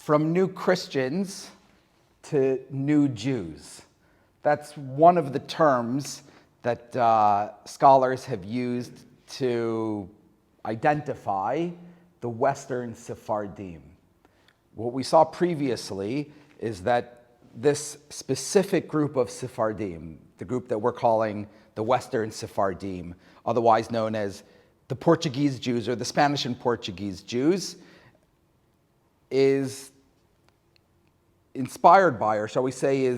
from new Christians to new Jews. That's one of the terms that scholars have used to identify the Western Sephardim. What we saw previously is that this specific group of Sephardim, the group that we're calling the Western Sephardim, otherwise known as the Portuguese Jews or the Spanish and Portuguese Jews, is inspired by, or shall we say,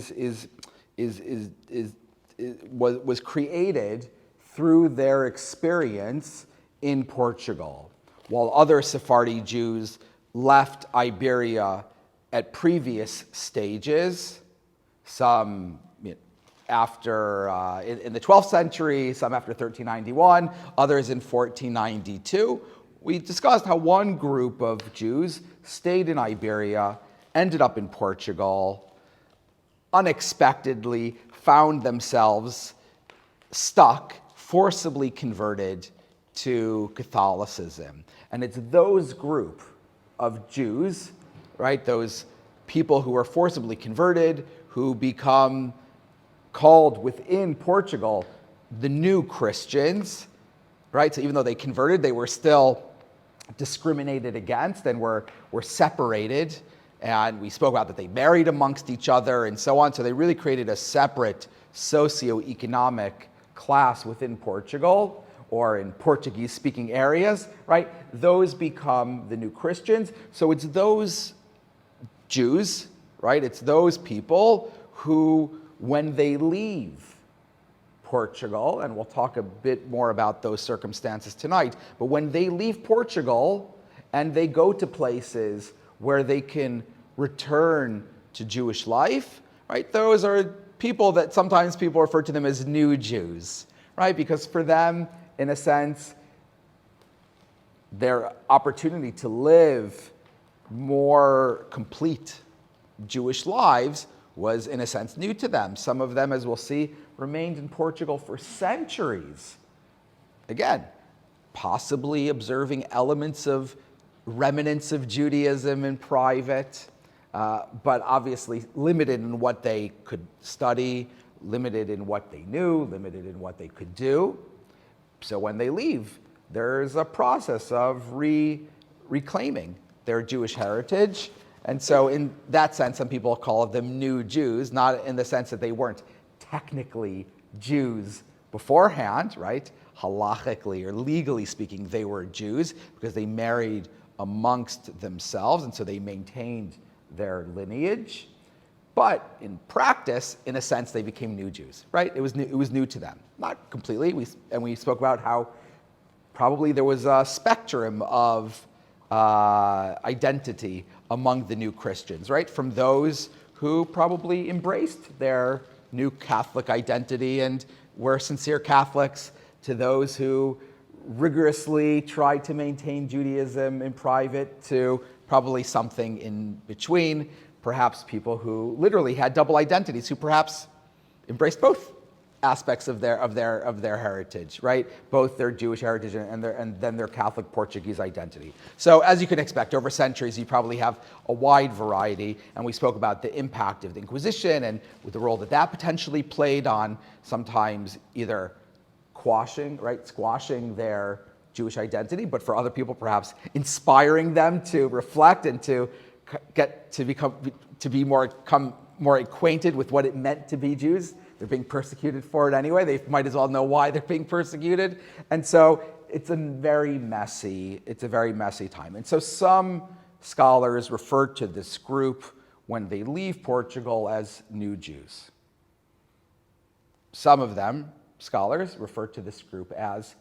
was created through their experience in Portugal, while other Sephardi Jews left Iberia at previous stages, some after in the 12th century, some after 1391, others in 1492. We discussed how one group of Jews stayed in Iberia, ended up in Portugal, unexpectedly found themselves stuck, forcibly converted to Catholicism. And it's those group of Jews, right, those people who are forcibly converted, who become called within Portugal the new Christians, right? So even though they converted, they were still discriminated against and were separated. And we spoke about that they married amongst each other and so on. So they really created a separate socioeconomic class within Portugal or in Portuguese-speaking areas, right? Those become the new Christians. So it's those Jews, right? It's those people who, when they leave Portugal, and we'll talk a bit more about those circumstances tonight, but when they leave Portugal and they go to places where they can return to Jewish life, right? Those are people that sometimes people refer to them as new Jews, right? Because for them, in a sense, their opportunity to live more complete Jewish lives was, in a sense, new to them. Some of them, as we'll see, remained in Portugal for centuries. Again, possibly observing remnants of Judaism in private, but obviously limited in what they could study, limited in what they knew, limited in what they could do. So when they leave, there's a process of reclaiming their Jewish heritage. And so in that sense, some people call them new Jews, not in the sense that they weren't technically Jews beforehand, right? Halachically or legally speaking, they were Jews because they married amongst themselves, and so they maintained their lineage. But in practice, in a sense, they became new Jews, right? It was new to them. Not completely. We spoke about how probably there was a spectrum of identity among the new Christians, right? From those who probably embraced their new Catholic identity and were sincere Catholics, to those who rigorously tried to maintain Judaism in private, to probably something in between, perhaps people who literally had double identities, who perhaps embraced both aspects of their heritage, right? Both their Jewish heritage and then their Catholic Portuguese identity. So as you can expect, over centuries, you probably have a wide variety, and we spoke about the impact of the Inquisition and with the role that that potentially played on sometimes either squashing their Jewish identity, but for other people, perhaps inspiring them to reflect and to be more acquainted with what it meant to be Jews. They're being persecuted for it anyway. They might as well know why they're being persecuted. And so it's a very messy time. And so some scholars refer to this group when they leave Portugal as new Jews. Some of them, scholars, refer to this group as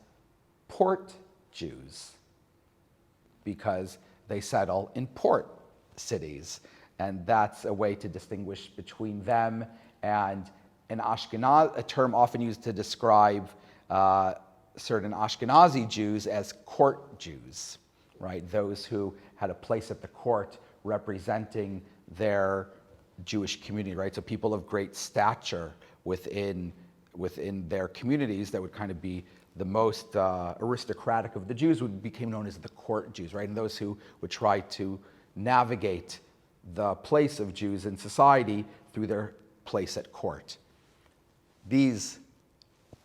port Jews because they settle in port cities. And that's a way to distinguish between them and an Ashkenaz, a term often used to describe certain Ashkenazi Jews as court Jews, right? Those who had a place at the court representing their Jewish community, right? So people of great stature within their communities that would kind of be the most aristocratic of the Jews became known as the court Jews, right? And those who would try to navigate the place of Jews in society through their place at court. These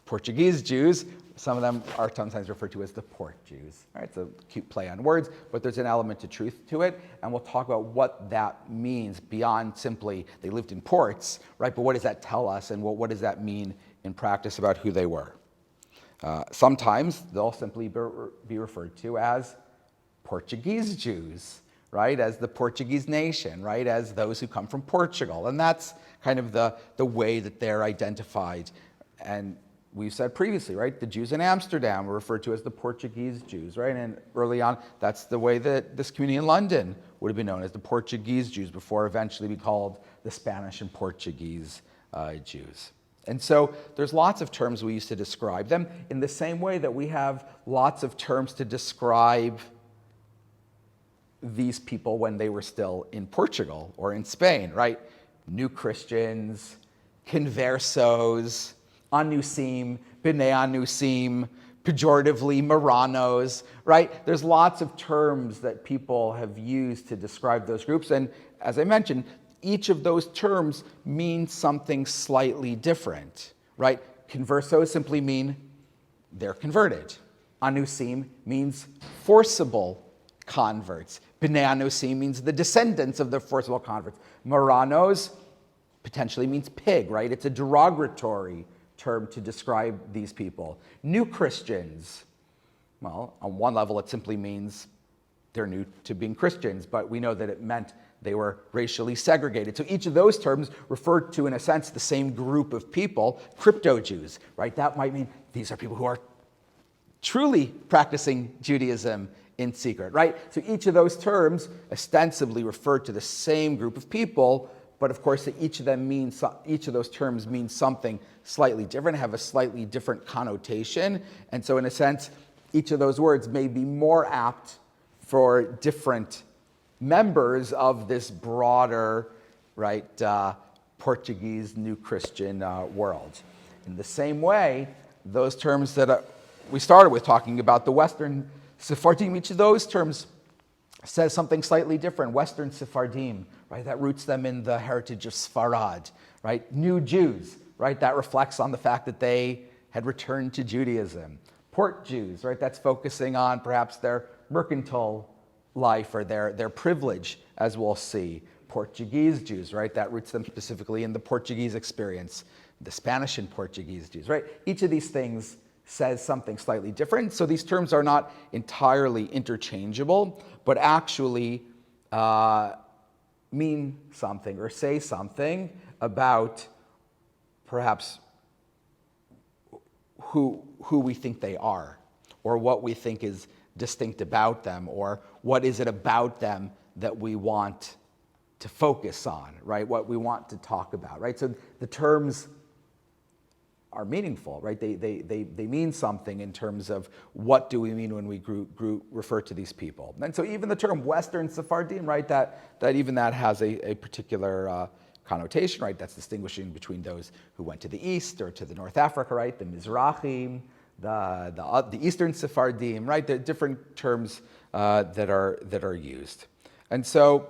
Portuguese Jews, some of them are sometimes referred to as the Port Jews. Right? It's a cute play on words, but there's an element of truth to it, and we'll talk about what that means beyond simply they lived in ports, right? But what does that tell us, and what does that mean in practice about who they were? Sometimes they'll simply be referred to as Portuguese Jews, right? As the Portuguese nation, right? As those who come from Portugal. And that's kind of the way that they're identified. And we've said previously, right? The Jews in Amsterdam were referred to as the Portuguese Jews, right? And early on, that's the way that this community in London would have been known as the Portuguese Jews before eventually be called the Spanish and Portuguese Jews. And so there's lots of terms we use to describe them in the same way that we have lots of terms to describe these people when they were still in Portugal or in Spain, right? New Christians, conversos, anusim, b'nei anusim, pejoratively Marranos, right? There's lots of terms that people have used to describe those groups. And as I mentioned, each of those terms means something slightly different, right? Conversos simply mean they're converted. Anusim means forcible converts. B'nei anusim means the descendants of the forcible converts. Marranos potentially means pig, right? It's a derogatory term to describe these people. New Christians, well, on one level it simply means they're new to being Christians, but we know that it meant they were racially segregated. So each of those terms referred to, in a sense, the same group of people, crypto-Jews, right? That might mean these are people who are truly practicing Judaism in secret, right? So each of those terms ostensibly refer to the same group of people, but of course each of those terms means something slightly different, have a slightly different connotation. And so in a sense, each of those words may be more apt for different members of this broader, right, Portuguese New Christian world. In the same way, those terms that we started with talking about, the Western Sephardim, each of those terms says something slightly different. Western Sephardim, right, that roots them in the heritage of Sfarad, right? New Jews, right, that reflects on the fact that they had returned to Judaism. Port Jews, right, that's focusing on perhaps their mercantile life or their privilege, as we'll see. Portuguese Jews, right, that roots them specifically in the Portuguese experience. The Spanish and Portuguese Jews, right? Each of these things says something slightly different. So these terms are not entirely interchangeable, but actually mean something or say something about perhaps who we think they are, or what we think is distinct about them, or what is it about them that we want to focus on, right? What we want to talk about, right? So the terms are meaningful, right? They mean something in terms of what do we mean when we refer to these people. And so even the term Western Sephardim, right? That even that has a particular connotation, right? That's distinguishing between those who went to the east or to the North Africa, right? The Mizrahim, the Eastern Sephardim, right? The different terms that are used. And so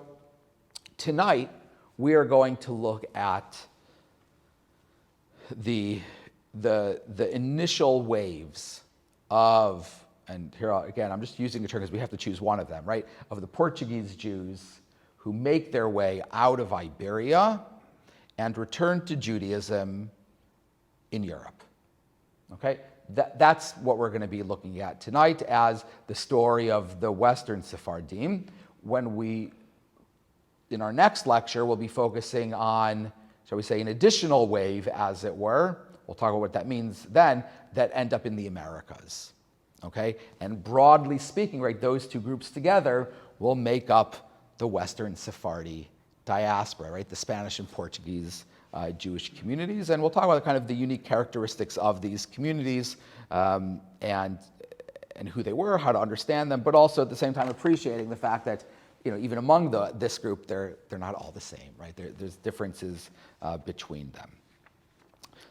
tonight we are going to look at the initial waves of, and here again I'm just using a term because we have to choose one of them, right? Of the Portuguese Jews who make their way out of Iberia and return to Judaism in Europe. Okay? That's what we're going to be looking at tonight as the story of the Western Sephardim. In our next lecture, we'll be focusing on, shall we say, an additional wave, as it were. We'll talk about what that means then, that end up in the Americas. Okay? And broadly speaking, right, those two groups together will make up the Western Sephardi diaspora, right? The Spanish and Portuguese Jewish communities, and we'll talk about kind of the unique characteristics of these communities and who they were, how to understand them, but also at the same time appreciating the fact that, you know, even among this group, they're not all the same, right? There's differences between them.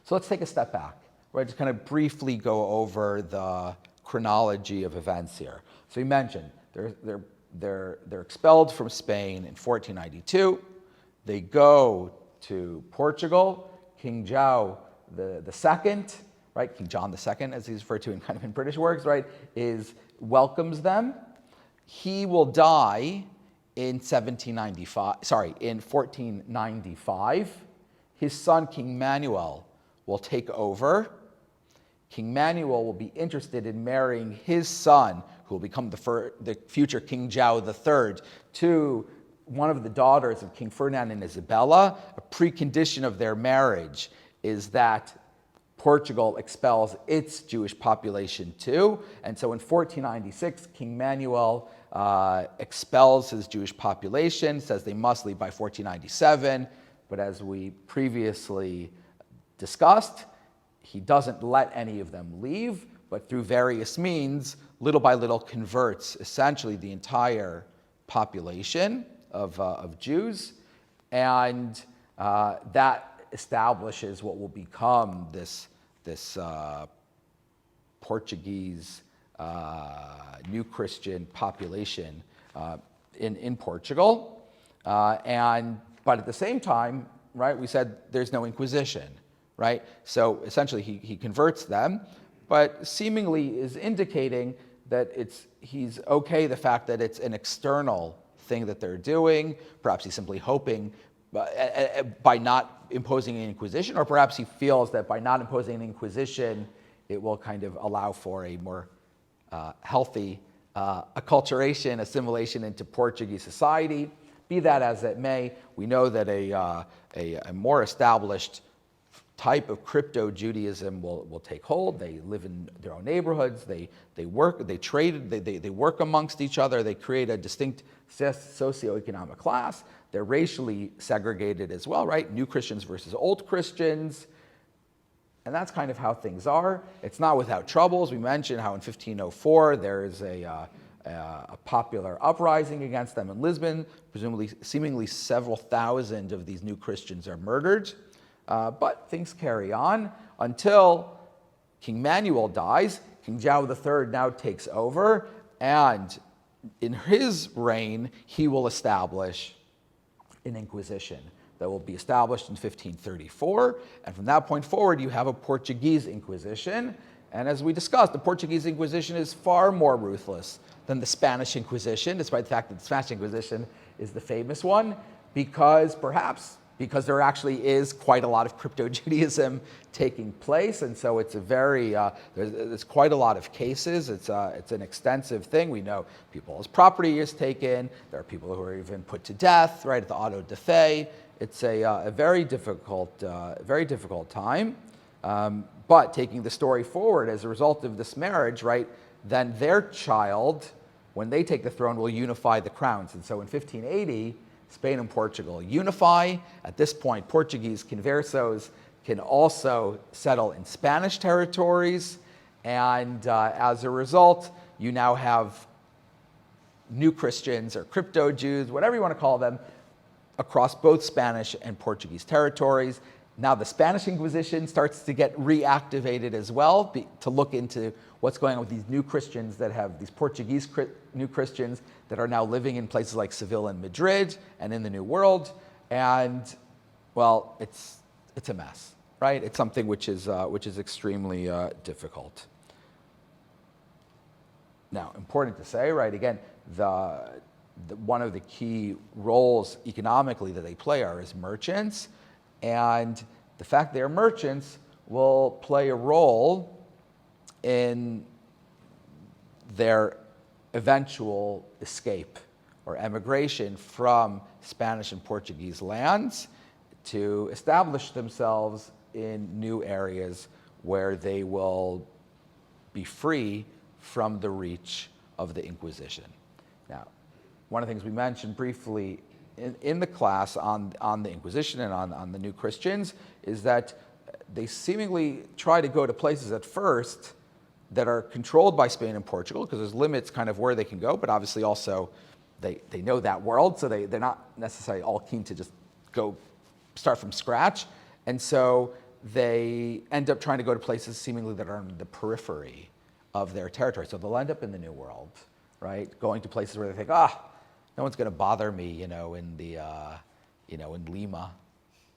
So let's take a step back, right? Just kind of briefly go over the chronology of events here. So we mentioned they're expelled from Spain in 1492. They go to Portugal. King João the second, right? King John II, as he's referred to in kind of in British works, right, welcomes them. He will die in 1495. His son, King Manuel, will take over. King Manuel will be interested in marrying his son, who will become the future King João III, to one of the daughters of King Ferdinand and Isabella. A precondition of their marriage is that Portugal expels its Jewish population too. And so in 1496, King Manuel expels his Jewish population, says they must leave by 1497. But as we previously discussed, he doesn't let any of them leave, but through various means, little by little converts essentially the entire population of Jews. And that establishes what will become this Portuguese new Christian population in Portugal. But at the same time, right, we said there's no Inquisition, right? So essentially he converts them, but seemingly is indicating that he's okay the fact that it's an external thing that they're doing. Perhaps he's simply hoping by not imposing an Inquisition, or perhaps he feels that by not imposing an Inquisition, it will kind of allow for a more healthy acculturation, assimilation into Portuguese society. Be that as it may, we know that a more established type of crypto-Judaism will take hold. They live in their own neighborhoods. They work. They trade. They work amongst each other. They create a distinct socioeconomic class. They're racially segregated as well, right? New Christians versus old Christians. And that's kind of how things are. It's not without troubles. We mentioned how in 1504 there is a popular uprising against them in Lisbon. Presumably, seemingly several thousand of these new Christians are murdered. But things carry on until King Manuel dies. King João III now takes over, and in his reign, he will establish an Inquisition that will be established in 1534. And from that point forward, you have a Portuguese Inquisition. And as we discussed, the Portuguese Inquisition is far more ruthless than the Spanish Inquisition, despite the fact that the Spanish Inquisition is the famous one, because there actually is quite a lot of crypto-Judaism taking place, and so it's there's quite a lot of cases. It's an extensive thing. We know people's property is taken. There are people who are even put to death, right, at the auto da fe. It's a very difficult time. But taking the story forward, as a result of this marriage, right, then their child, when they take the throne, will unify the crowns. And so in 1580, Spain and Portugal unify. At this point, Portuguese conversos can also settle in Spanish territories. And as a result, you now have new Christians or crypto-Jews, whatever you want to call them, across both Spanish and Portuguese territories. Now the Spanish Inquisition starts to get reactivated as well to look into what's going on with these new Christians that have these Portuguese new Christians that are now living in places like Seville and Madrid and in the New World. And, well, it's a mess, right? It's something which is extremely difficult. Now, important to say, right, again, one of the key roles economically that they play are as merchants. And the fact they're merchants will play a role in their eventual escape or emigration from Spanish and Portuguese lands to establish themselves in new areas where they will be free from the reach of the Inquisition. Now, one of the things we mentioned briefly in the class on the Inquisition and on the new Christians is that they seemingly try to go to places at first that are controlled by Spain and Portugal, because there's limits kind of where they can go, but obviously also they know that world, so they're not necessarily all keen to just go start from scratch. And so they end up trying to go to places seemingly that are on the periphery of their territory. So they'll end up in the New World, right? Going to places where they think, no one's going to bother me, in Lima,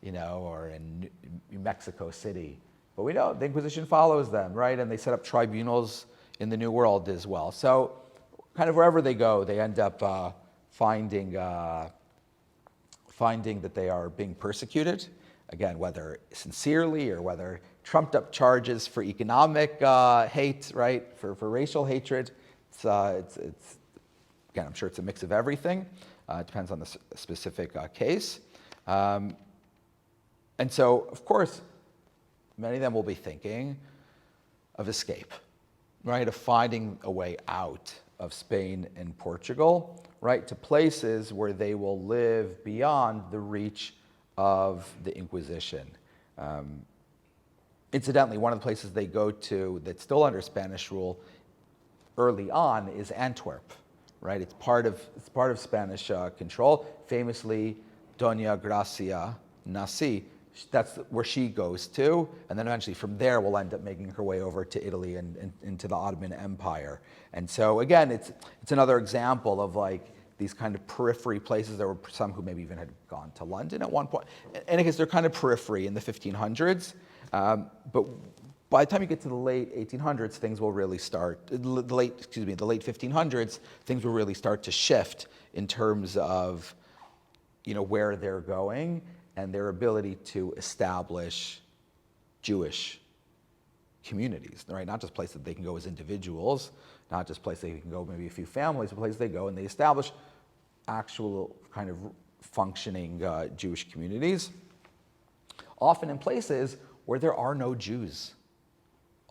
or in Mexico City. But we know the Inquisition follows them, right? And they set up tribunals in the New World as well. So kind of wherever they go, they end up finding that they are being persecuted. Again, whether sincerely or whether trumped up charges for economic hate, right? For racial hatred. It's again, I'm sure it's a mix of everything. It depends on the specific case. And so, of course, many of them will be thinking of escape, right? Of finding a way out of Spain and Portugal, right? To places where they will live beyond the reach of the Inquisition. Incidentally, one of the places they go to that's still under Spanish rule early on is Antwerp, right? It's part of Spanish control. Famously, Doña Gracia Nasi, that's where she goes to, and then eventually from there will end up making her way over to Italy and into the Ottoman Empire. And so again, it's another example of like these kind of periphery places. There were some who maybe even had gone to London at one point. And I guess they're kind of periphery in the 1500s. But by the time you get to the late 1800s, things will really start. The late 1500s, things will really start to shift in terms of, where they're going and their ability to establish Jewish communities, right? Not just places that they can go as individuals, not just places they can go maybe a few families, but places they go and they establish actual kind of functioning Jewish communities, often in places where there are no Jews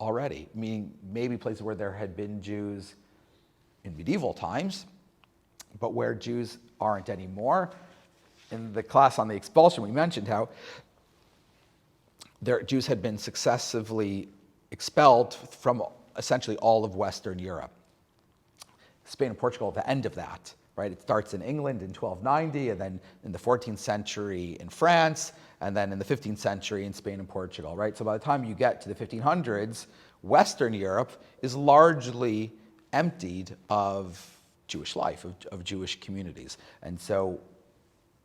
already, meaning maybe places where there had been Jews in medieval times, but where Jews aren't anymore. In the class on the expulsion, we mentioned how Jews had been successively expelled from essentially all of Western Europe. Spain and Portugal at the end of that, right? It starts in England in 1290, and then in the 14th century in France, and then in the 15th century in Spain and Portugal, right? So by the time you get to the 1500s, Western Europe is largely emptied of Jewish life, of Jewish communities. And so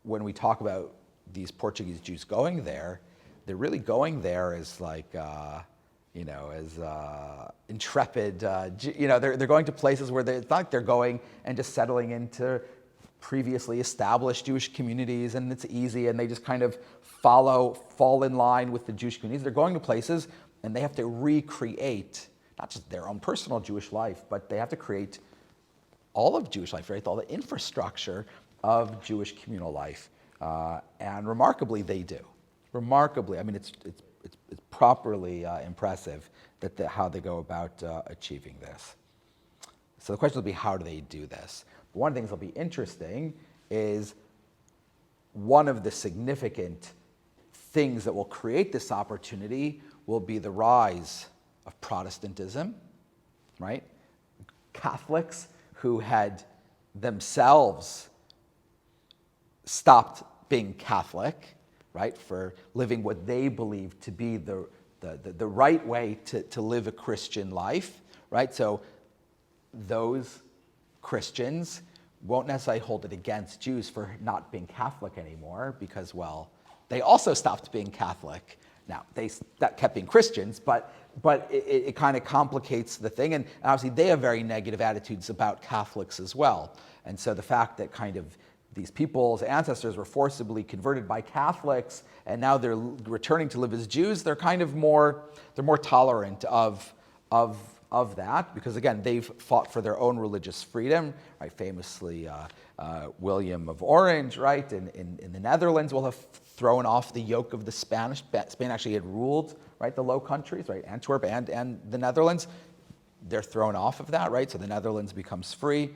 when we talk about these Portuguese Jews going there, they're really going there as like, as intrepid, they're going to places where it's not like they're going and just settling into previously established Jewish communities and it's easy and they just kind of fall in line with the Jewish communities. They're going to places and they have to recreate not just their own personal Jewish life, but they have to create all of Jewish life, right? All the infrastructure of Jewish communal life. And remarkably, they do. Remarkably, I mean, it's properly impressive how they go about achieving this. So the question will be, how do they do this? But one of the things that'll be interesting is one of the significant things that will create this opportunity will be the rise of Protestantism, right? Catholics who had themselves stopped being Catholic, right, for living what they believed to be the right way to live a Christian life, right? So those Christians won't necessarily hold it against Jews for not being Catholic anymore because, well, they also stopped being Catholic. Now, they kept being Christians, but it kind of complicates the thing. And obviously, they have very negative attitudes about Catholics as well. And so the fact that kind of these people's ancestors were forcibly converted by Catholics, and now they're returning to live as Jews, they're more tolerant of that, because again, they've fought for their own religious freedom, right? Famously, William of Orange, right, in the Netherlands will have thrown off the yoke of the Spanish. Spain actually had ruled, right, the Low Countries, right, Antwerp and the Netherlands. They're thrown off of that, right, so the Netherlands becomes free.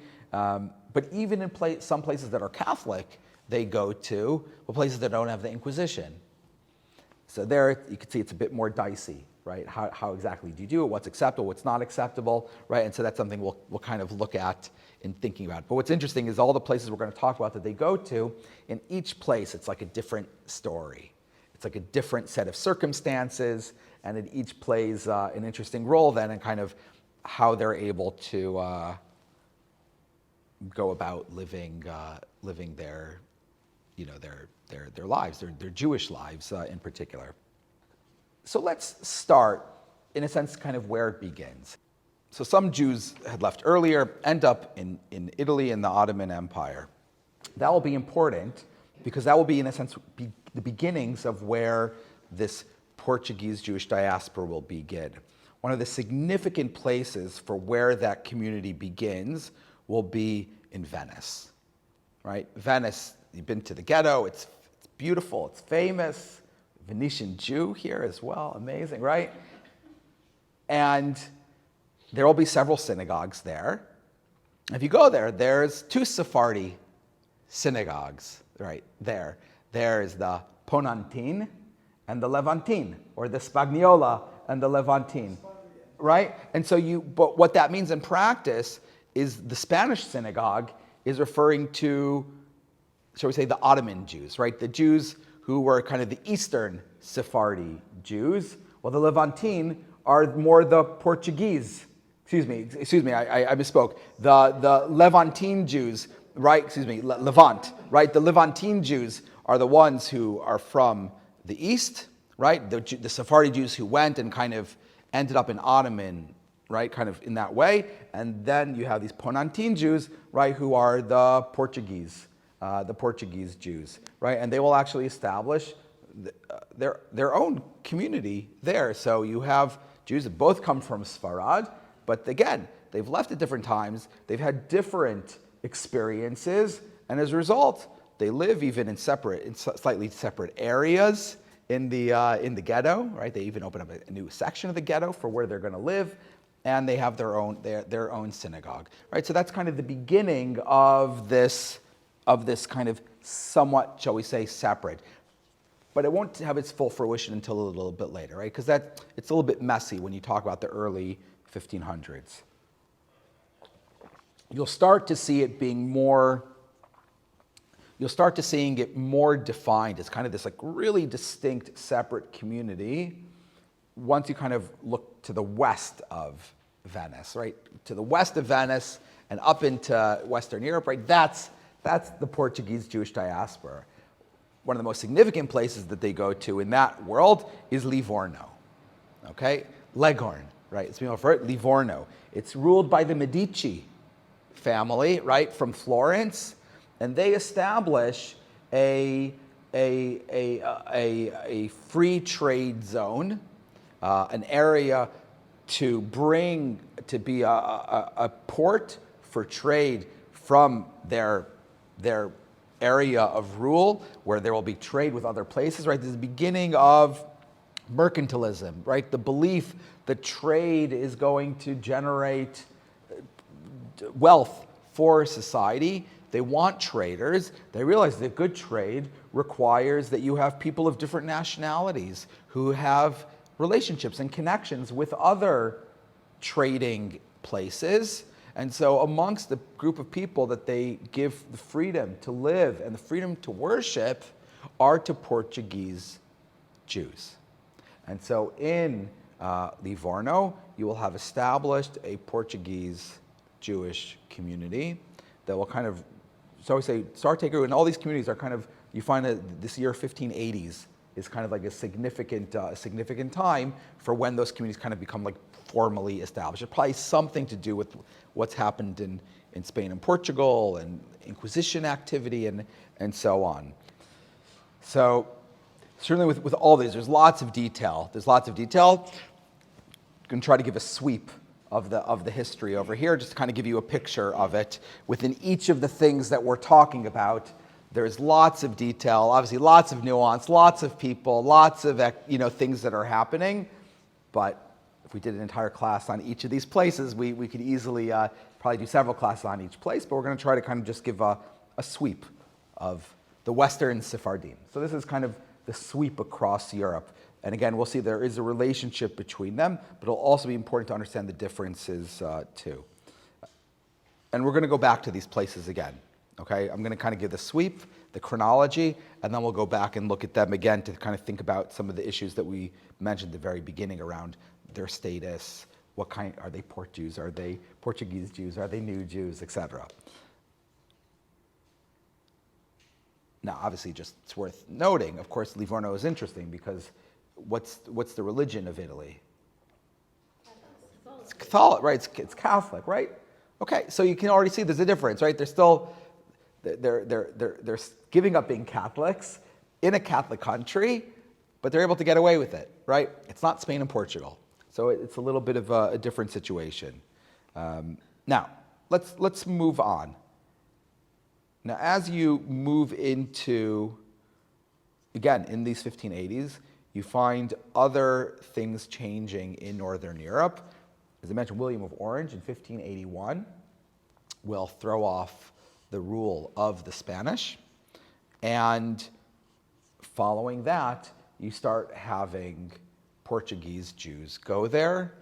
But even in some places that are Catholic, they go to places that don't have the Inquisition. So there, you can see it's a bit more dicey, right? How exactly do you do it? What's acceptable? What's not acceptable, right? And so that's something we'll kind of look at in thinking about. But what's interesting is all the places we're going to talk about that they go to, in each place, it's like a different story. It's like a different set of circumstances, and it each plays an interesting role then in kind of how they're able to go about living their their lives, their Jewish lives in particular. So let's start, in a sense, kind of where it begins. So some Jews had left earlier, end up in Italy in the Ottoman Empire. That will be important because that will be, in a sense, the beginnings of where this Portuguese Jewish diaspora will begin. One of the significant places for where that community begins will be in Venice, right? Venice, you've been to the ghetto, it's beautiful, it's famous. Venetian Jew here as well, amazing, right? And there will be several synagogues there. If you go there, there's two Sephardi synagogues right there. There's the Ponantine and the Levantine, or the Spagnola and the Levantine, right? And so but what that means in practice is the Spanish synagogue is referring to, shall we say, the Ottoman Jews, right? The Jews who were kind of the Eastern Sephardi Jews, while the Levantine are more the Portuguese. Excuse me, I misspoke. The Levantine Jews, right? Levant, right? The Levantine Jews are the ones who are from the East, right? The Sephardi Jews who went and kind of ended up in Ottoman, right? Kind of in that way. And then you have these Ponantine Jews, right? Who are the Portuguese Jews, right? And they will actually establish their own community there. So you have Jews that both come from Sfarad, but again, they've left at different times. They've had different experiences, and as a result, they live even in slightly separate areas in the ghetto. Right? They even open up a new section of the ghetto for where they're going to live, and they have their own synagogue. Right? So that's kind of the beginning of this kind of somewhat, shall we say, separate. But it won't have its full fruition until a little bit later, right? Because it's a little bit messy when you talk about the early 1500s. You'll start to see it being more. You'll start to seeing it more defined as kind of this like really distinct, separate community. Once you kind of look to the west of Venice, right? To the west of Venice and up into Western Europe, right? That's the Portuguese Jewish diaspora. One of the most significant places that they go to in that world is Livorno, okay? Leghorn, right? It's being referred to Livorno. It's ruled by the Medici family, right, from Florence, and they establish a free trade zone, an area to be a port for trade from their area of rule, where there will be trade with other places, right? This is the beginning of mercantilism, right? The belief that trade is going to generate wealth for society. They want traders. They realize that good trade requires that you have people of different nationalities who have relationships and connections with other trading places. And so amongst the group of people that they give the freedom to live and the freedom to worship are to Portuguese Jews. And so in Livorno, you will have established a Portuguese Jewish community that will kind of, so I say, start to grow. And all these communities are kind of, you find that this year 1580s is kind of like a significant time for when those communities kind of become like formally established. It probably something to do with what's happened in Spain and Portugal and Inquisition activity and so on. So certainly with all these, there's lots of detail. I'm going to try to give a sweep of the history over here, just to kind of give you a picture of it. Within each of the things that we're talking about, there's lots of detail, obviously lots of nuance, lots of people, lots of things that are happening. But if we did an entire class on each of these places, we could easily probably do several classes on each place, but we're going to try to kind of just give a sweep of the Western Sephardim. So this is kind of the sweep across Europe. And again, we'll see there is a relationship between them, but it'll also be important to understand the differences too. And we're going to go back to these places again. Okay, I'm going to kind of give the sweep, the chronology, and then we'll go back and look at them again to kind of think about some of the issues that we mentioned at the very beginning around their status, what kind, are they Port Jews, are they Portuguese Jews, are they new Jews, etc. Now, obviously, just it's worth noting, of course, Livorno is interesting because what's the religion of Italy? It's Catholic, right? It's Catholic, right? Okay, so you can already see there's a difference, right? They're giving up being Catholics in a Catholic country, but they're able to get away with it, right? It's not Spain and Portugal, so it's a little bit of a different situation. Now, let's move on. Now, as you move into, again, in these 1580s, you find other things changing in Northern Europe. As I mentioned, William of Orange in 1581 will throw off the rule of the Spanish. And following that, you start having Portuguese Jews go there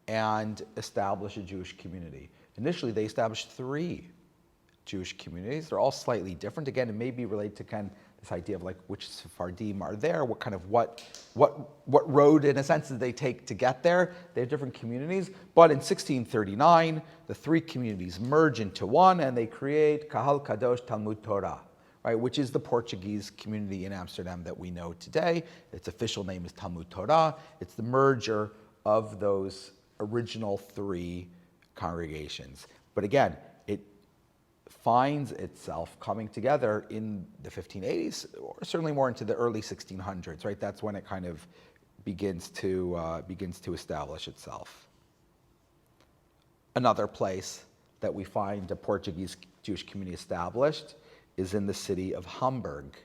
and establish a Jewish community. Initially, they established 3 Jewish communities. They're all slightly different. Again, it may be related to kind of this idea of like which Sephardim are there, what road in a sense did they take to get there. They have different communities, but in 1639, the 3 communities merge into one and they create Kahal Kadosh Talmud Torah, right, which is the Portuguese community in Amsterdam that we know today. Its official name is Talmud Torah. It's the merger of those original 3 congregations. But again, it finds itself coming together in the 1580s, or certainly more into the early 1600s, right? That's when it kind of begins to establish itself. Another place that we find a Portuguese Jewish community established is in the city of Hamburg.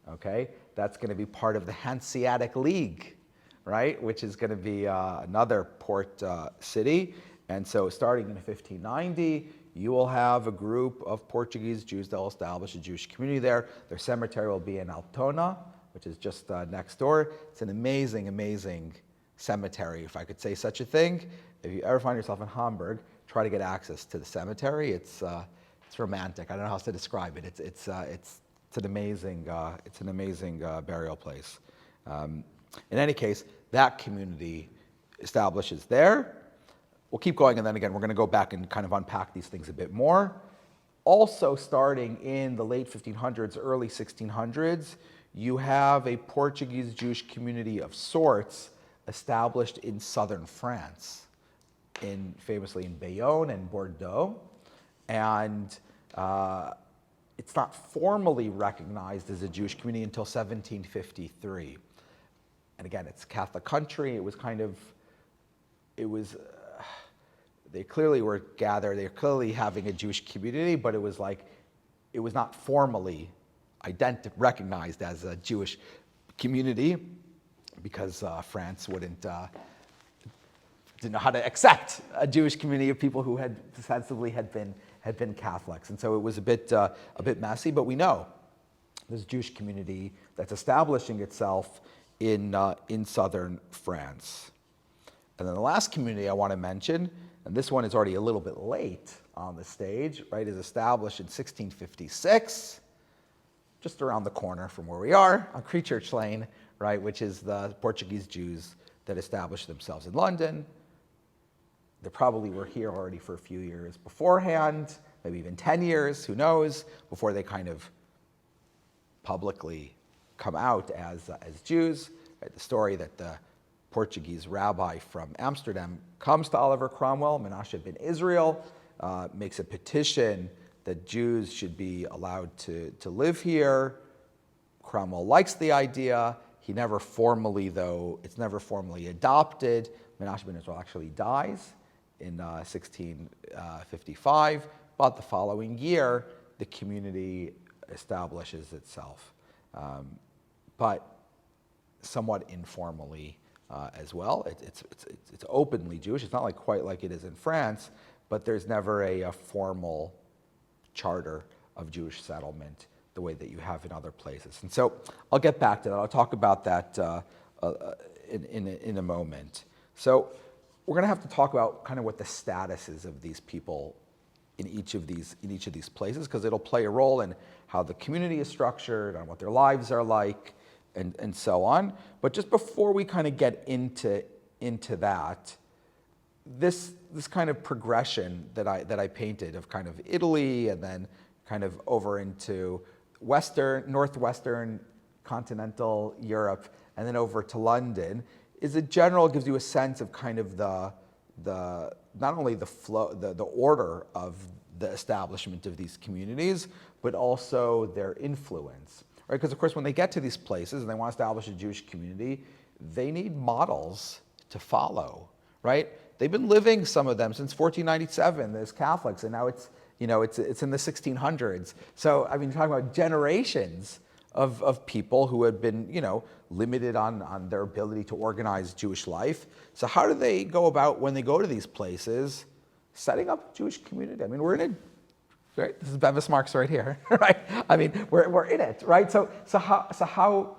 Okay, that's going to be part of the Hanseatic League, right? Which is going to be another port city. And so starting in 1590, you will have a group of Portuguese Jews that will establish a Jewish community there. Their cemetery will be in Altona, which is just next door. It's an amazing, amazing cemetery, if I could say such a thing. If you ever find yourself in Hamburg, try to get access to the cemetery. It's romantic. I don't know how else to describe it. It's an amazing burial place. In any case, that community establishes there. We'll keep going, and then again, we're going to go back and kind of unpack these things a bit more. Also, starting in the late 1500s, early 1600s, you have a Portuguese Jewish community of sorts established in southern France, famously in Bayonne and Bordeaux. And it's not formally recognized as a Jewish community until 1753. And again, it's a Catholic country. They clearly were gathered. They're clearly having a Jewish community, but it was not formally recognized as a Jewish community because France didn't know how to accept a Jewish community of people who had ostensibly had been Catholics, and so it was a bit messy. But we know there's a Jewish community that's establishing itself in southern France. And then the last community I want to mention, and this one is already a little bit late on the stage, right, is established in 1656, just around the corner from where we are, on Church Lane, right, which is the Portuguese Jews that established themselves in London. They probably were here already for a few years beforehand, maybe even 10 years, who knows, before they kind of publicly come out as Jews. Right? The story that the Portuguese rabbi from Amsterdam comes to Oliver Cromwell, Menashe ben Israel, makes a petition that Jews should be allowed to live here. Cromwell likes the idea. It's never formally adopted. Menashe ben Israel actually dies in 1655, but the following year, the community establishes itself, but somewhat informally as well. It's openly Jewish. It's not quite like it is in France, but there's never a formal charter of Jewish settlement the way that you have in other places. And so I'll get back to that. I'll talk about that in a moment. So we're going to have to talk about kind of what the status is of these people in each of these places, because it'll play a role in how the community is structured, on what their lives are like, and so on. But just before we kind of get into that, this kind of progression that I painted of kind of Italy and then kind of over into northwestern continental Europe, and then over to London, is a general, gives you a sense of kind of the not only the flow, the order of the establishment of these communities, but also their influence, right? Because of course, when they get to these places and they want to establish a Jewish community, they need models to follow, right? They've been living, some of them, since 1497 as Catholics, and now it's in the 1600s. So I mean, you're talking about generations of people who had been, limited on their ability to organize Jewish life. So how do they go about, when they go to these places, setting up a Jewish community? I mean, we're in it, right? This is Bevis Marks right here, right? I mean, we're in it, right? So how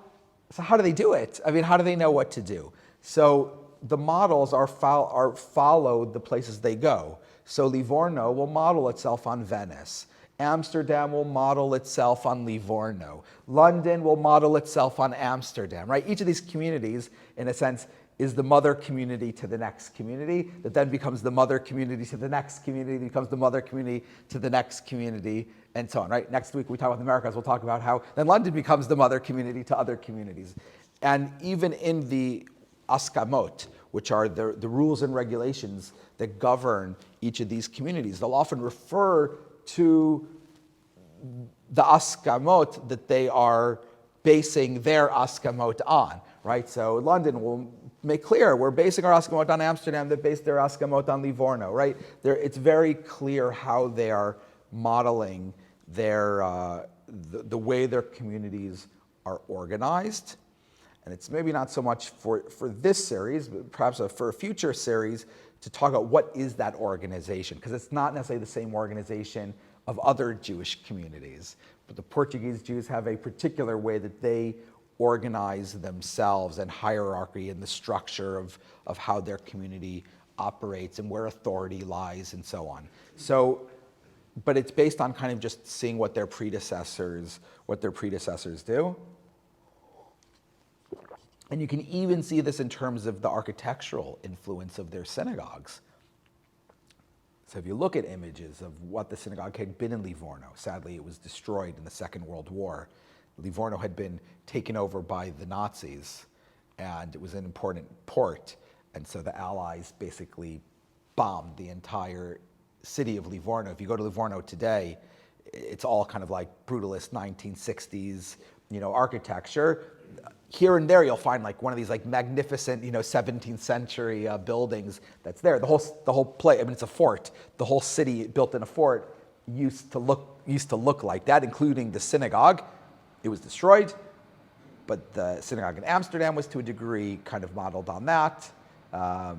do they do it? I mean, how do they know what to do? So the models are followed the places they go. So Livorno will model itself on Venice. Amsterdam will model itself on Livorno. London will model itself on Amsterdam, right? Each of these communities, in a sense, is the mother community to the next community, that then becomes the mother community to the next community, becomes the mother community to the next community, and so on, right? Next week, we talk about the Americas, we'll talk about how then London becomes the mother community to other communities. And even in the askamot, which are the rules and regulations that govern each of these communities, they'll often refer to the askamot that they are basing their askamot on, right? So London will make clear, we're basing our askamot on Amsterdam, that base their askamot on Livorno, right? It's very clear how they are modeling their, the way their communities are organized. And it's maybe not so much for this series, but perhaps for a future series, to talk about what is that organization, because it's not necessarily the same organization of other Jewish communities. But the Portuguese Jews have a particular way that they organize themselves, and hierarchy and the structure of how their community operates and where authority lies and so on. So, but it's based on kind of just seeing what their predecessors do. And you can even see this in terms of the architectural influence of their synagogues. So if you look at images of what the synagogue had been in Livorno, sadly it was destroyed in the Second World War. Livorno had been taken over by the Nazis, and it was an important port. And so the Allies basically bombed the entire city of Livorno. If you go to Livorno today, it's all kind of like brutalist 1960s, architecture. Here and there, you'll find like one of these like magnificent, 17th century buildings that's there. The whole place. I mean, it's a fort. The whole city built in a fort used to look like that, including the synagogue. It was destroyed, but the synagogue in Amsterdam was to a degree kind of modeled on that,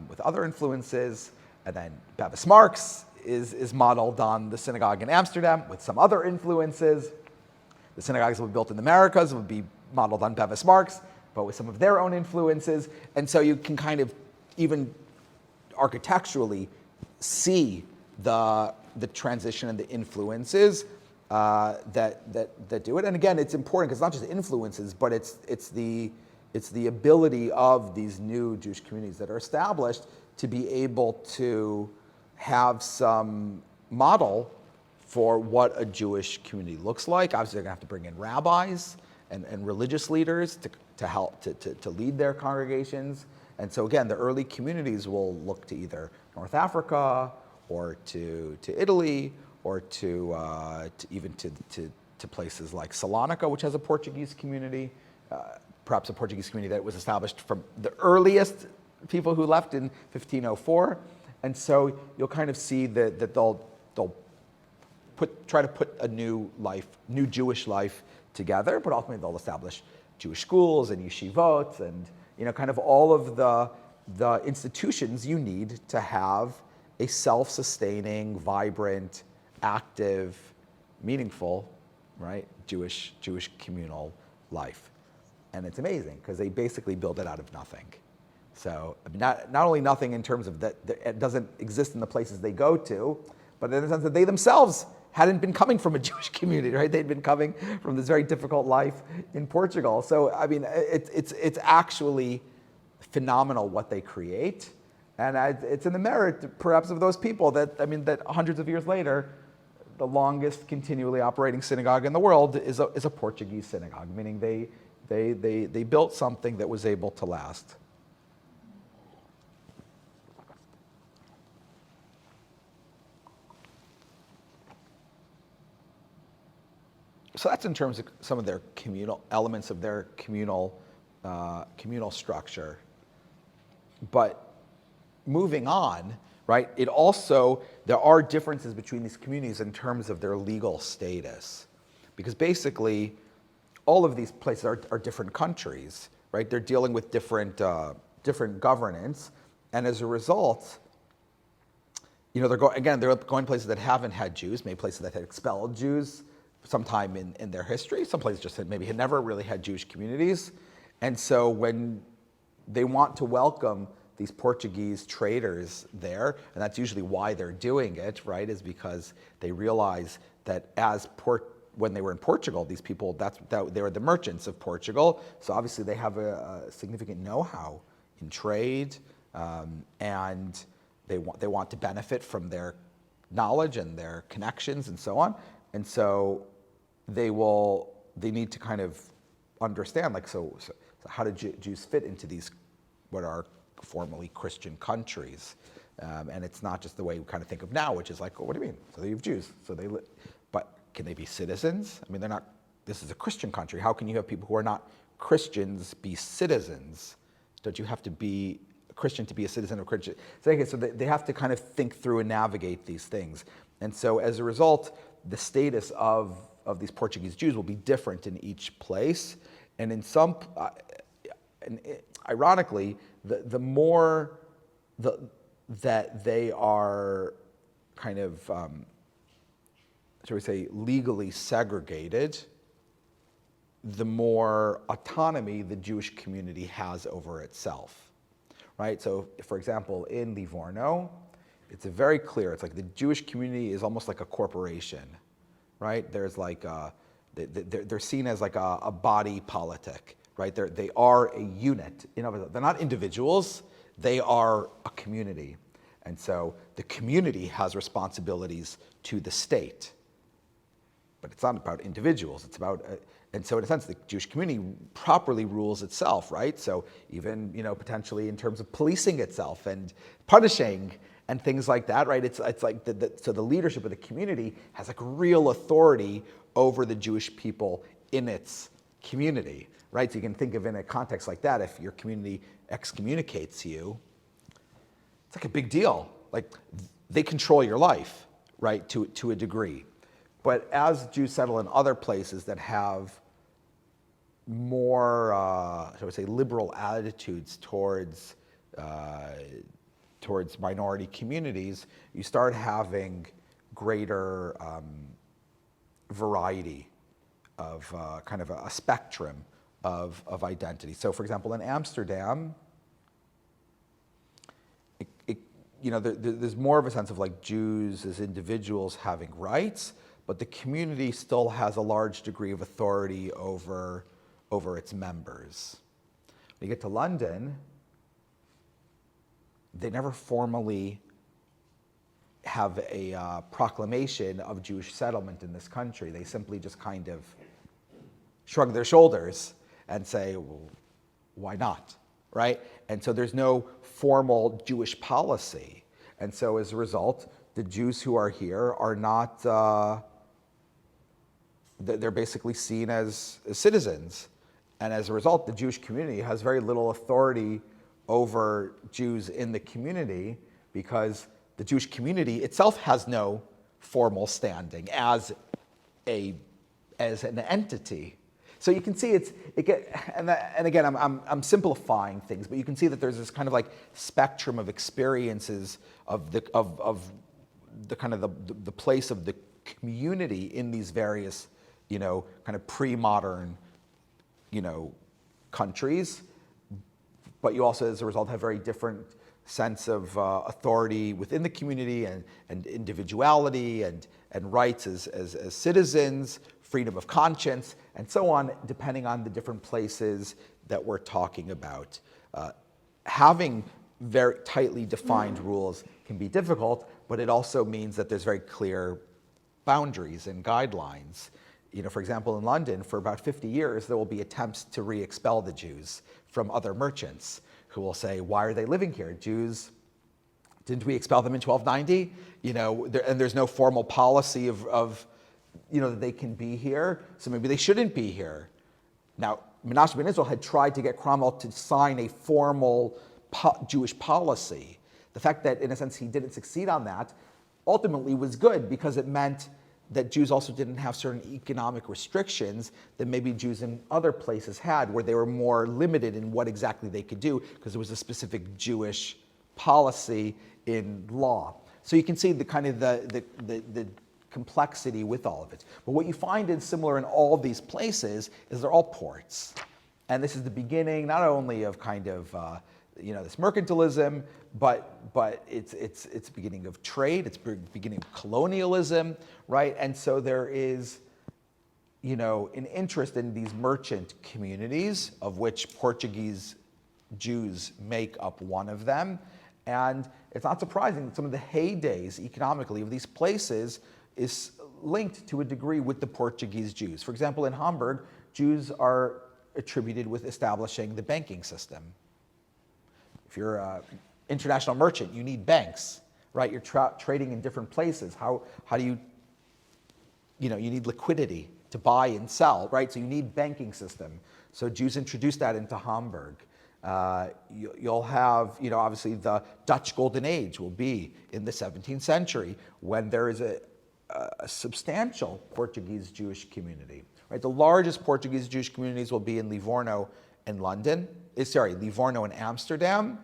with other influences. And then Bevis Marks is modeled on the synagogue in Amsterdam with some other influences. The synagogues that were built in the Americas would be modeled on Bevis Marks, but with some of their own influences. And so you can kind of even architecturally see the transition and the influences that do it. And again, it's important because it's not just influences, but it's the ability of these new Jewish communities that are established to be able to have some model for what a Jewish community looks like. Obviously, they're going to have to bring in rabbis and religious leaders to help to lead their congregations. And so again, the early communities will look to either North Africa or to Italy or to even to places like Salonika, which has a Portuguese community, perhaps a Portuguese community that was established from the earliest people who left in 1504. And so you'll kind of see that they'll try to put a new Jewish life together, but ultimately they'll establish Jewish schools and yeshivot and kind of all of the institutions you need to have a self-sustaining, vibrant, active, meaningful, right, Jewish communal life. And it's amazing because they basically build it out of nothing. So I mean, not only nothing in terms of that it doesn't exist in the places they go to, but in the sense that they themselves hadn't been coming from a Jewish community, right? They'd been coming from this very difficult life in Portugal. So I mean, it's actually phenomenal what they create, and it's in the merit, perhaps, of those people that hundreds of years later, the longest continually operating synagogue in the world is a Portuguese synagogue, meaning they built something that was able to last. So that's in terms of some of their communal elements of their communal structure. But moving on, right? There are differences between these communities in terms of their legal status, because basically, all of these places are different countries, right? They're dealing with different governance, and as a result, they're going places that haven't had Jews, maybe places that had expelled Jews sometime in their history. Some places just maybe had never really had Jewish communities. And so when they want to welcome these Portuguese traders there, and that's usually why they're doing it, right, is because they realize that when they were in Portugal, these people, they were the merchants of Portugal. So obviously they have a significant know-how in trade, and they want to benefit from their knowledge and their connections and so on. And so they need to kind of understand, so how do Jews fit into these, what are formerly Christian countries? And it's not just the way we kind of think of now, which is like, what do you mean? So you have Jews, but can they be citizens? I mean, this is a Christian country. How can you have people who are not Christians be citizens? Don't you have to be a Christian to be a citizen of Christian? So they have to kind of think through and navigate these things. And so as a result, the status of these Portuguese Jews will be different in each place. And in some, ironically, the more that they are kind of, shall we say, legally segregated, the more autonomy the Jewish community has over itself, right? So, for example, in Livorno, it's very clear. It's like the Jewish community is almost like a corporation, right? There's like they're seen as like a body politic, right? They are a unit. They're not individuals. They are a community, and so the community has responsibilities to the state. But it's not about individuals. It's about, and so in a sense, the Jewish community properly rules itself, right? So even potentially in terms of policing itself and punishing and things like that, right? It's like so the leadership of the community has like real authority over the Jewish people in its community, right? So you can think of in a context like that, if your community excommunicates you, it's like a big deal. Like they control your life, right? To a degree. But as Jews settle in other places that have more, shall we say, liberal attitudes towards minority communities, you start having greater variety of kind of a spectrum of identity. So, for example, in Amsterdam, there's more of a sense of like Jews as individuals having rights, but the community still has a large degree of authority over its members. When you get to London, they never formally have a proclamation of Jewish settlement in this country. They simply just kind of shrug their shoulders and say, well, why not, right? And so there's no formal Jewish policy. And so as a result, the Jews who are here are not, they're basically seen as citizens. And as a result, the Jewish community has very little authority over Jews in the community because the Jewish community itself has no formal standing as an entity. So you can see and again, I'm simplifying things, but you can see that there's this kind of like spectrum of experiences of the kind of the place of the community in these various, kind of pre-modern, countries. But you also, as a result, have very different sense of authority within the community and individuality and rights as citizens, freedom of conscience, and so on, depending on the different places that we're talking about. Having very tightly defined rules can be difficult, but it also means that there's very clear boundaries and guidelines. For example, in London, for about 50 years, there will be attempts to re-expel the Jews from other merchants who will say, why are they living here? Jews, didn't we expel them in 1290? And there's no formal policy of that they can be here, so maybe they shouldn't be here. Now, Menashe ben Israel had tried to get Cromwell to sign a formal Jewish policy. The fact that, in a sense, he didn't succeed on that ultimately was good, because it meant that Jews also didn't have certain economic restrictions that maybe Jews in other places had, where they were more limited in what exactly they could do, because there was a specific Jewish policy in law. So you can see the kind of the complexity with all of it. But what you find is similar in all of these places is they're all ports. And this is the beginning not only of kind of this mercantilism, but it's the beginning of trade, it's the beginning of colonialism, right? And so there is an interest in these merchant communities, of which Portuguese Jews make up one of them. And it's not surprising that some of the heydays economically of these places is linked to a degree with the Portuguese Jews. For example, in Hamburg, Jews are attributed with establishing the banking system. If you're an international merchant, you need banks, right? You're trading in different places. How do you need liquidity to buy and sell, right? So you need banking system. So Jews introduced that into Hamburg. You'll have, obviously the Dutch Golden Age will be in the 17th century, when there is a substantial Portuguese Jewish community, right? The largest Portuguese Jewish communities will be in Livorno and Livorno and Amsterdam.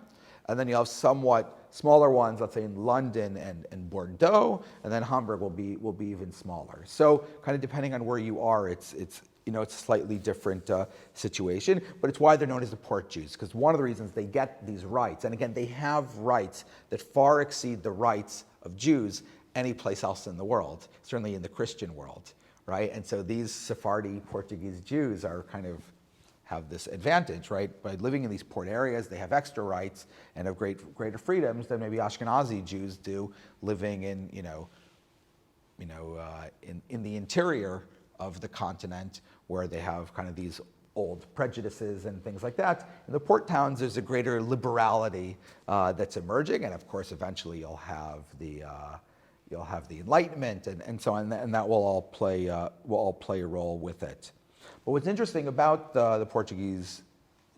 And then you'll have somewhat smaller ones, let's say in London and Bordeaux, and then Hamburg will be even smaller. So kind of depending on where you are, it's a slightly different situation, but it's why they're known as the Port Jews, because one of the reasons they get these rights, and again, they have rights that far exceed the rights of Jews any place else in the world, certainly in the Christian world, right? And so these Sephardi Portuguese Jews are kind of have this advantage, right? By living in these port areas, they have extra rights and have greater freedoms than maybe Ashkenazi Jews do, living in in the interior of the continent, where they have kind of these old prejudices and things like that. In the port towns, there's a greater liberality that's emerging, and of course, eventually you'll have the Enlightenment and so on, and that will all play a role with it. But what's interesting about the Portuguese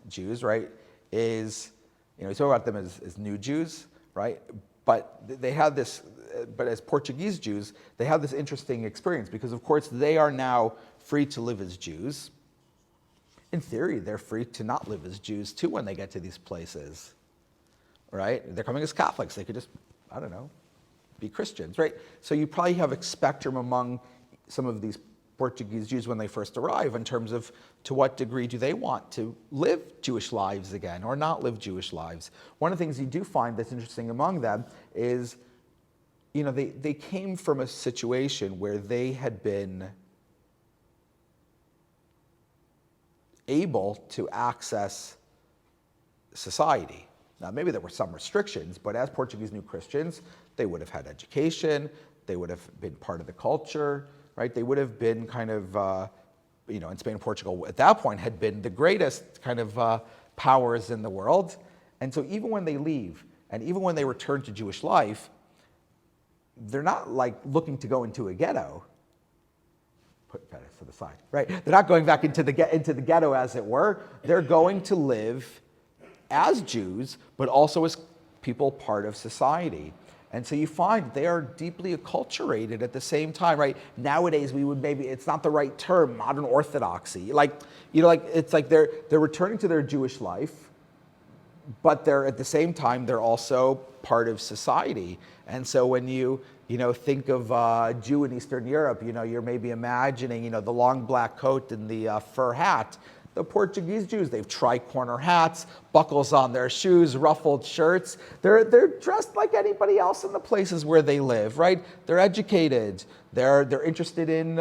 Jews, right, is we talk about them as new Jews, right? But they have this. But as Portuguese Jews, they have this interesting experience, because of course they are now free to live as Jews. In theory, they're free to not live as Jews too when they get to these places, right? They're coming as Catholics. They could just, be Christians, right? So you probably have a spectrum among some of these Portuguese Jews when they first arrive in terms of to what degree do they want to live Jewish lives again or not live Jewish lives. One of the things you do find that's interesting among them is, they came from a situation where they had been able to access society. Now, maybe there were some restrictions, but as Portuguese New Christians, they would have had education, they would have been part of the culture, right? They would have been kind of, in Spain and Portugal at that point had been the greatest kind of powers in the world. And so even when they leave, and even when they return to Jewish life, they're not like looking to go into a ghetto. Put that to the side, right? They're not going back into the ghetto, as it were. They're going to live as Jews, but also as people part of society. And so you find they are deeply acculturated at the same time, right? Nowadays, we would it's not the right term, modern orthodoxy. It's like they're returning to their Jewish life, but they're at the same time, they're also part of society. And so when you think of a Jew in Eastern Europe, you're maybe imagining, the long black coat and the fur hat. The Portuguese Jews, they've tri-corner hats, buckles on their shoes, ruffled shirts. They're dressed like anybody else in the places where they live, right? They're educated. They're interested in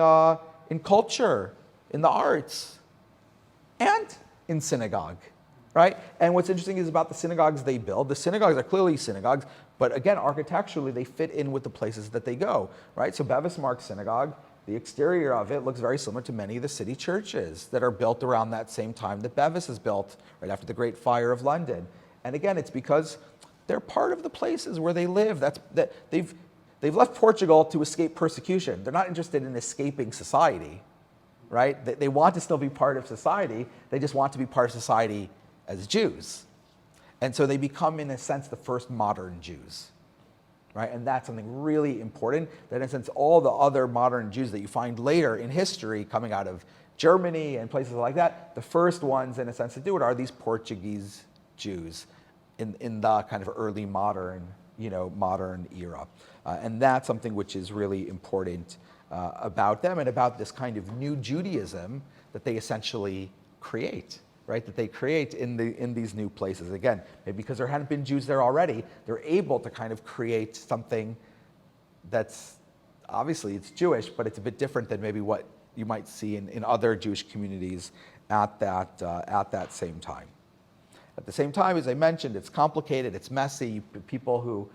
culture, in the arts, and in synagogue, right? And what's interesting is about the synagogues they build. The synagogues are clearly synagogues, but again, architecturally, they fit in with the places that they go, right? So Bevis Mark Synagogue, the exterior of it looks very similar to many of the city churches that are built around that same time that Bevis is built, right after the Great Fire of London. And again, it's because they're part of the places where they live. They've left Portugal to escape persecution. They're not interested in escaping society, right? They want to still be part of society. They just want to be part of society as Jews. And so they become, in a sense, the first modern Jews, right? And that's something really important, that in a sense, all the other modern Jews that you find later in history coming out of Germany and places like that, the first ones, in a sense, to do it are these Portuguese Jews in the kind of early modern era. And that's something which is really important about them and about this kind of new Judaism that they essentially create, right? That they create in these new places. Again, maybe because there hadn't been Jews there already, they're able to kind of create something that's, obviously it's Jewish, but it's a bit different than maybe what you might see in other Jewish communities at that same time. At the same time, as I mentioned, it's complicated, it's messy. People who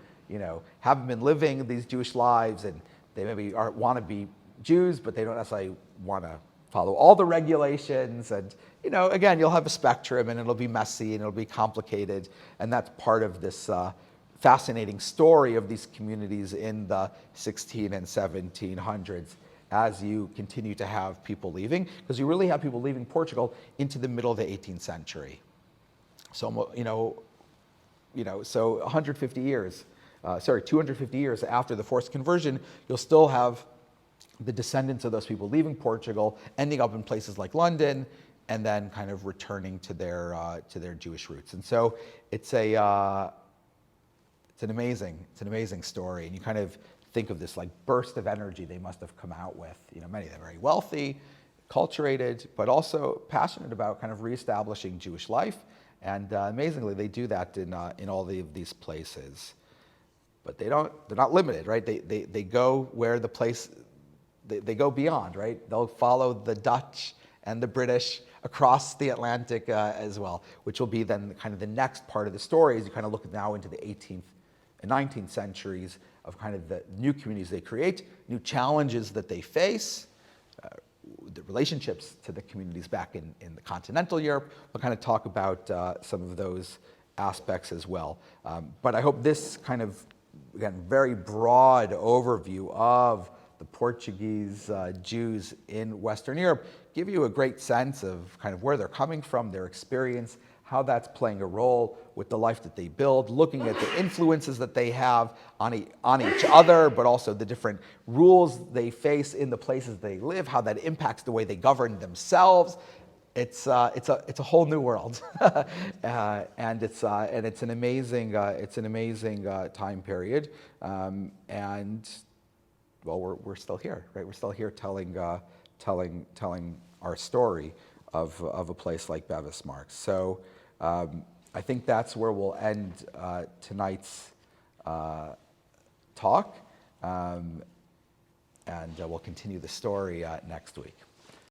haven't been living these Jewish lives, and they maybe want to be Jews, but they don't necessarily want to follow all the regulations. And again, you'll have a spectrum, and it'll be messy, and it'll be complicated. And that's part of this fascinating story of these communities in the 16 and 1700s, as you continue to have people leaving, because you really have people leaving Portugal into the middle of the 18th century. So, so 150 years, 250 years after the forced conversion, you'll still have the descendants of those people leaving Portugal, ending up in places like London, and then kind of returning to their Jewish roots. And so it's an amazing story. And you kind of think of this like burst of energy they must have come out with. Many of them very wealthy, acculturated, but also passionate about kind of reestablishing Jewish life. And amazingly, they do that in all of these places. But they're not limited, right? They go where the place, they go beyond, right? They'll follow the Dutch and the British across the Atlantic as well, which will be then kind of the next part of the story as you kind of look now into the 18th and 19th centuries of kind of the new communities they create, new challenges that they face, the relationships to the communities back in the continental Europe. We'll kind of talk about some of those aspects as well. But I hope this kind of, again, very broad overview of the Portuguese Jews in Western Europe give you a great sense of kind of where they're coming from, their experience, how that's playing a role with the life that they build, looking at the influences that they have on each other, but also the different rules they face in the places they live, how that impacts the way they govern themselves. It's a whole new world, and it's an amazing time period, and well, we're still here, right? We're still here telling our story of a place like Bevis Marks. So I think that's where we'll end tonight's talk, and we'll continue the story next week.